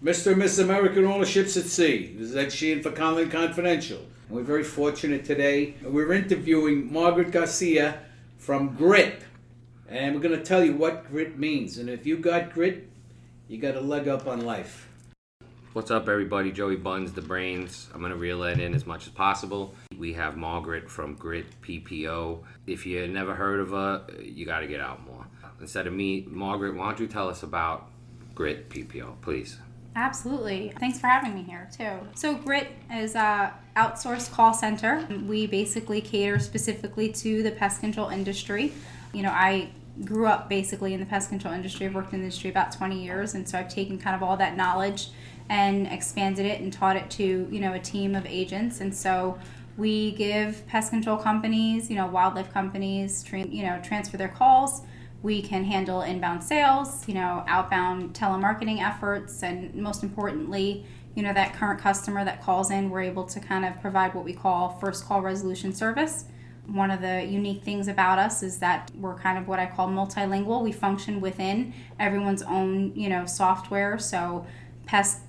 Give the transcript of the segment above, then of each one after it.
Mr. and Miss American All the Ships at Sea. This is Ed Sheehan for Conley Confidential. And we're very fortunate today. We're interviewing Margaret Garcia from Grit. And we're going to tell you what grit means. And if you got grit, you got a leg up on life. What's up, everybody? Joey Buns, the brains. I'm going to reel it in as much as possible. We have Margaret from Grit PPO. If you never heard of her, you got to get out more. Instead of me, Margaret, why don't you tell us about Grit PPO, please? Absolutely. Thanks for having me here, too. So Grit is a outsourced call center. We basically cater specifically to the pest control industry. You know, I grew up basically in the pest control industry. I've worked in the industry about 20 years, and so I've taken kind of all that knowledge and expanded it and taught it to, a team of agents. And so we give pest control companies, wildlife companies, transfer their calls. We can handle inbound sales, outbound telemarketing efforts, and most importantly, that current customer that calls in, we're able to kind of provide what we call first call resolution service. One of the unique things about us is that we're kind of what I call multilingual. We function within everyone's own, software. So Pest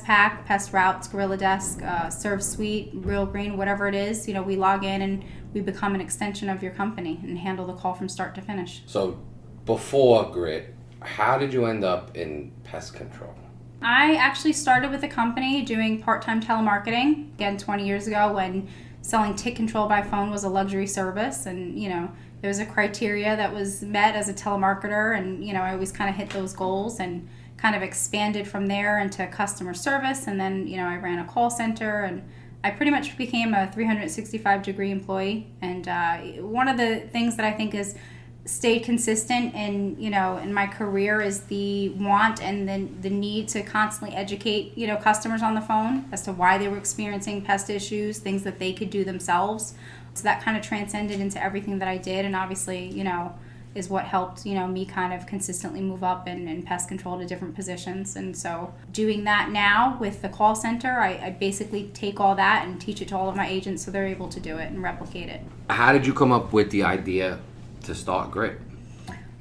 Pack, Pest Routes, Gorilla Desk, Serve Suite, Real Green, whatever it is, we log in and we become an extension of your company and handle the call from start to finish. So before Grit, how did you end up in pest control? I actually started with a company doing part-time telemarketing, again, 20 years ago when selling tick control by phone was a luxury service, and, there was a criteria that was met as a telemarketer, and, I always kind of hit those goals and kind of expanded from there into customer service, and then, I ran a call center, and I pretty much became a 365-degree employee. And one of the things that I think has stayed consistent in my career is the want and the need to constantly educate, customers on the phone as to why they were experiencing pest issues, things that they could do themselves. So that kind of transcended into everything that I did, and obviously, is what helped, me kind of consistently move up in pest control to different positions. And so doing that now with the call center, I basically take all that and teach it to all of my agents so they're able to do it and replicate it. How did you come up with the idea to start Grit?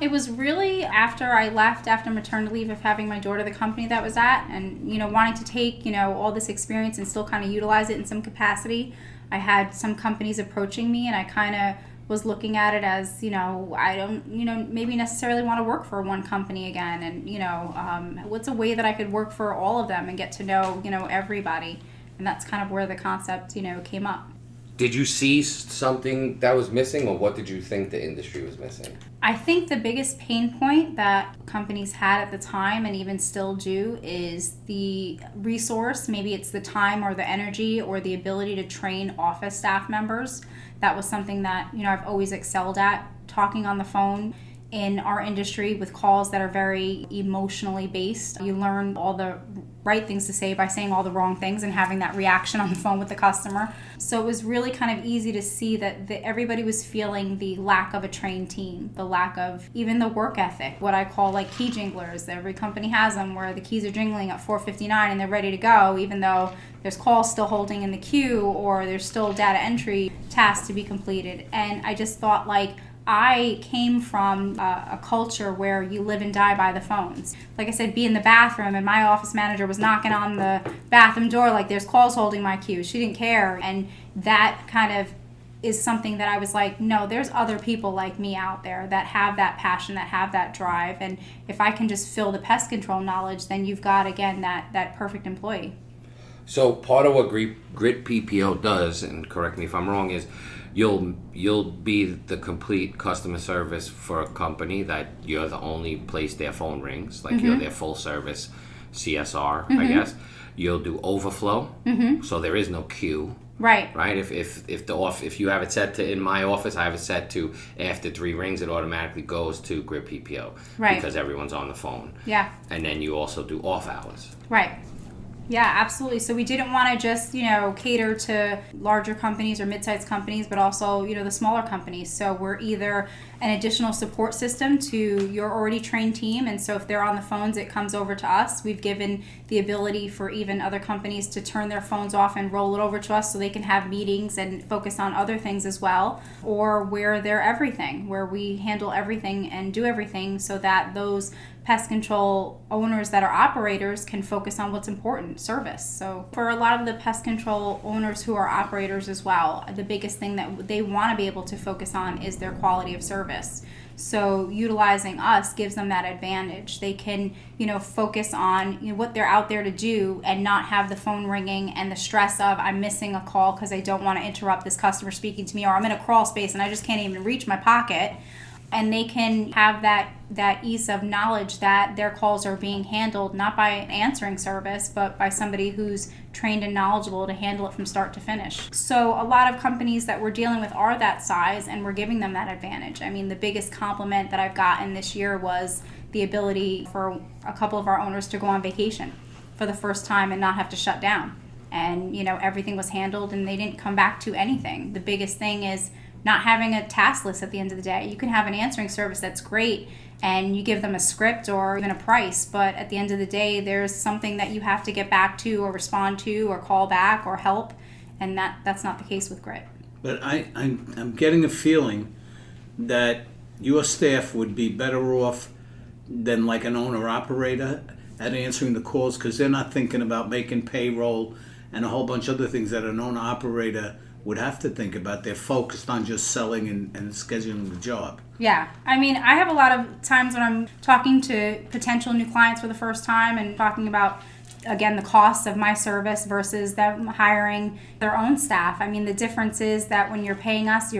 It was really after I left after maternity leave of having my daughter, the company that was at, and, wanting to take, all this experience and still kind of utilize it in some capacity. I had some companies approaching me, and I kind of was looking at it as, I don't, maybe necessarily want to work for one company again. And, what's a way that I could work for all of them and get to know, everybody. And that's kind of where the concept, came up. Did you see something that was missing, or what did you think the industry was missing? I think the biggest pain point that companies had at the time, and even still do, is the resource. Maybe it's the time or the energy or the ability to train office staff members. That was something that, I've always excelled at, talking on the phone in our industry with calls that are very emotionally based. You learn all the right things to say by saying all the wrong things and having that reaction on the phone with the customer. So it was really kind of easy to see that everybody was feeling the lack of a trained team, the lack of even the work ethic, what I call like key jinglers. Every company has them where the keys are jingling at 4:59 and they're ready to go, even though there's calls still holding in the queue or there's still data entry tasks to be completed. And I just thought, I came from a culture where you live and die by the phones. Like I said, be in the bathroom, and my office manager was knocking on the bathroom door like there's calls holding my queue. She didn't care. And that kind of is something that I was like, no, there's other people like me out there that have that passion, that have that drive. And if I can just fill the pest control knowledge, then you've got, again, that perfect employee. So part of what Grit PPO does, and correct me if I'm wrong, is you'll be the complete customer service for a company that you're the only place their phone rings, like you're their full service CSR, I guess. You'll do overflow, so there is no queue. Right. If you have it set to, in my office, I have it set to after 3 rings, it automatically goes to Grit PPO. Right. Because everyone's on the phone. Yeah. And then you also do off hours. Right. Yeah, absolutely. So we didn't want to just, cater to larger companies or mid-sized companies, but also, the smaller companies. So we're either an additional support system to your already trained team. And so if they're on the phones, it comes over to us. We've given the ability for even other companies to turn their phones off and roll it over to us so they can have meetings and focus on other things as well. Or where they're everything, where we handle everything and do everything so that those pest control owners that are operators can focus on what's important, service. So for a lot of the pest control owners who are operators as well, the biggest thing that they want to be able to focus on is their quality of service. So utilizing us gives them that advantage. They can, focus on what they're out there to do and not have the phone ringing and the stress of I'm missing a call because I don't want to interrupt this customer speaking to me, or I'm in a crawl space and I just can't even reach my pocket. And they can have that ease of knowledge that their calls are being handled not by an answering service, but by somebody who's trained and knowledgeable to handle it from start to finish. So a lot of companies that we're dealing with are that size, and we're giving them that advantage. I mean, the biggest compliment that I've gotten this year was the ability for a couple of our owners to go on vacation for the first time and not have to shut down. And, everything was handled and they didn't come back to anything. The biggest thing is not having a task list at the end of the day. You can have an answering service that's great and you give them a script or even a price, but at the end of the day, there's something that you have to get back to or respond to or call back or help, and that's not the case with Grit. But I'm getting a feeling that your staff would be better off than like an owner-operator at answering the calls, because they're not thinking about making payroll and a whole bunch of other things that an owner-operator would have to think about. They're focused on just selling and scheduling the job. Yeah. I mean, I have a lot of times when I'm talking to potential new clients for the first time and talking about, again, the costs of my service versus them hiring their own staff. I mean, the difference is that when you're paying us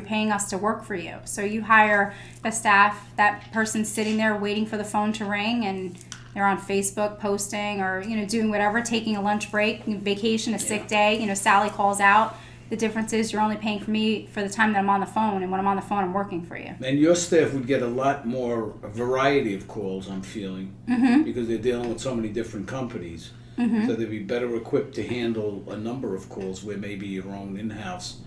to work for you. So you hire a staff, that person's sitting there waiting for the phone to ring and they're on Facebook posting or, doing whatever, taking a lunch break, vacation, a sick day, Sally calls out. The difference is you're only paying for me for the time that I'm on the phone, and when I'm on the phone, I'm working for you. And your staff would get a lot more variety of calls, I'm feeling, because they're dealing with so many different companies. So they'd be better equipped to handle a number of calls where maybe your own in-house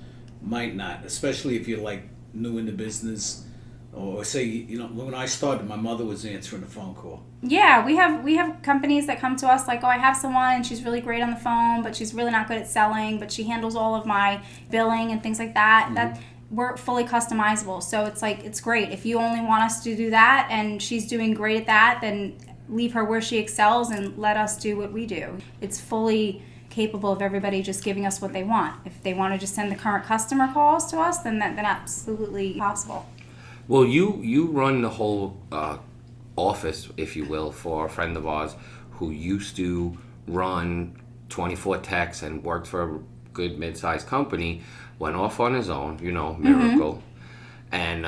might not, especially if you're like new in the business. Or say, when I started, my mother was answering the phone call. Yeah, we have companies that come to us like, I have someone and she's really great on the phone, but she's really not good at selling, but she handles all of my billing and things like that. That we're fully customizable. So it's like, it's great. If you only want us to do that and she's doing great at that, then leave her where she excels and let us do what we do. It's fully capable of everybody just giving us what they want. If they want to just send the current customer calls to us, then that's absolutely possible. Well, you run the whole office, if you will, for a friend of ours who used to run 24 techs and worked for a good mid-sized company, went off on his own, miracle, and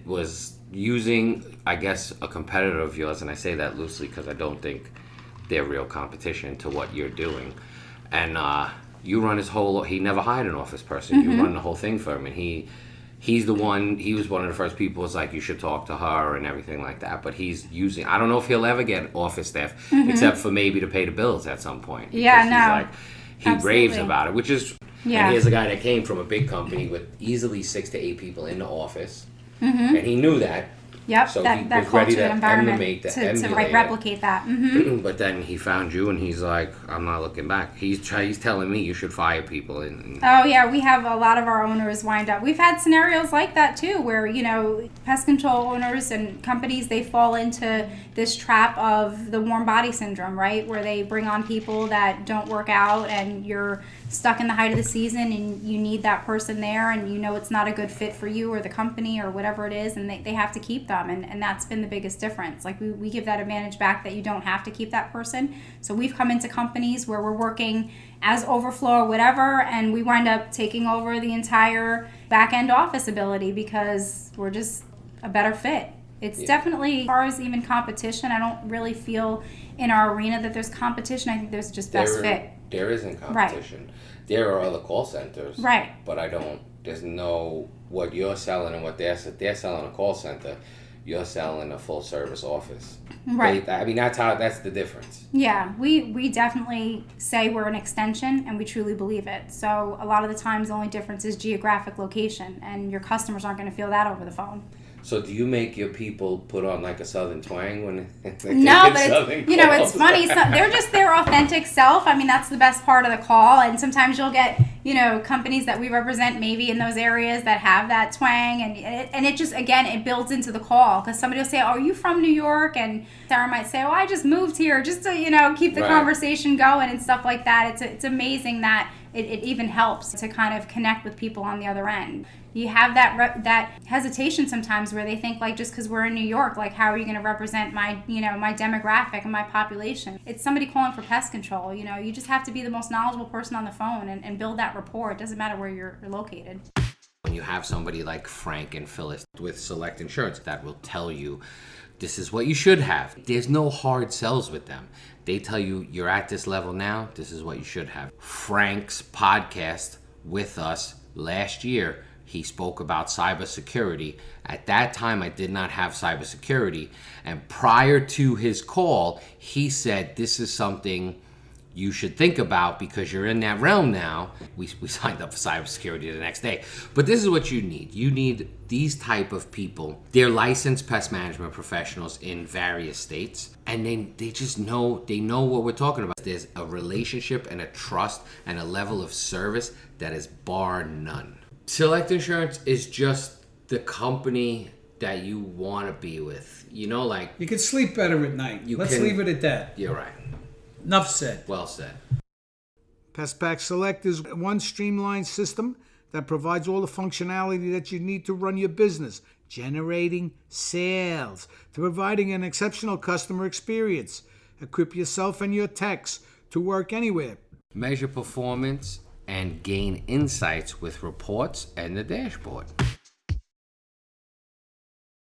was using, I guess, a competitor of yours, and I say that loosely because I don't think they're real competition to what you're doing, and you run his whole. He never hired an office person. You run the whole thing for him, and he was one of the first people who was like, you should talk to her and everything like that. But he's using, I don't know if he'll ever get office staff, except for maybe to pay the bills at some point. Yeah, no. He Absolutely. raves about it, which is, and here's a guy that came from a big company with easily 6 to 8 people in the office. And he knew that. Yep, so that he was culture ready to and environment emulate to replicate that. But then he found you, and he's like, I'm not looking back. He's telling me you should fire people. Oh yeah, we have a lot of our owners wind up. We've had scenarios like that too, where pest control owners and companies, they fall into this trap of the warm body syndrome, right? Where they bring on people that don't work out, and you're stuck in the height of the season and you need that person there, and it's not a good fit for you or the company or whatever it is, and they have to keep them, and that's been the biggest difference. Like we give that advantage back that you don't have to keep that person. So we've come into companies where we're working as overflow or whatever, and we wind up taking over the entire back end office ability because we're just a better fit. It's definitely, as far as even competition, I don't really feel in our arena that there's competition. I think there's just best fit. There isn't competition. Right. There are other call centers. Right. But there's no, what you're selling and what they're selling a call center, you're selling a full service office. Right. That's the difference. Yeah, we definitely say we're an extension, and we truly believe it. So a lot of the times the only difference is geographic location, and your customers aren't going to feel that over the phone. So do you make your people put on like a Southern twang when they No, get but Southern it's, you know, it's calls? funny. So they're just their authentic self. I mean, that's the best part of the call. And sometimes you'll get, you know, companies that we represent maybe in those areas that have that twang, and it just, again, it builds into the call, because somebody will say, "Oh, are you from New York?" And Sarah might say, "Oh, I just moved here," just to, you know, keep the Right. conversation going and stuff like that. It's amazing that it even helps to kind of connect with people on the other end. You have that hesitation sometimes where they think, like, just because we're in New York, like, how are you going to represent my, you know, my demographic and my population? It's somebody calling for pest control. You know, you just have to be the most knowledgeable person on the phone and build that rapport. It doesn't matter where you're located. When you have somebody like Frank and Phyllis with Select Insurance that will tell you, this is what you should have. There's no hard sells with them. They tell you, you're at this level now, this is what you should have. Frank's podcast with us last year, he spoke about cybersecurity. At that time, I did not have cybersecurity. And prior to his call, he said, this is something you should think about because you're in that realm now. We signed up for cybersecurity the next day. But this is what you need. You need these type of people. They're licensed pest management professionals in various states. And they just know, they know what we're talking about. There's a relationship and a trust and a level of service that is bar none. Select Insurance is just the company that you want to be with. You know, like... You can sleep better at night. Let's leave it at that. You're right. Enough said. Well said. PestPack Select is one streamlined system that provides all the functionality that you need to run your business, generating sales, to providing an exceptional customer experience. Equip yourself and your techs to work anywhere. Measure performance and gain insights with reports and the dashboard.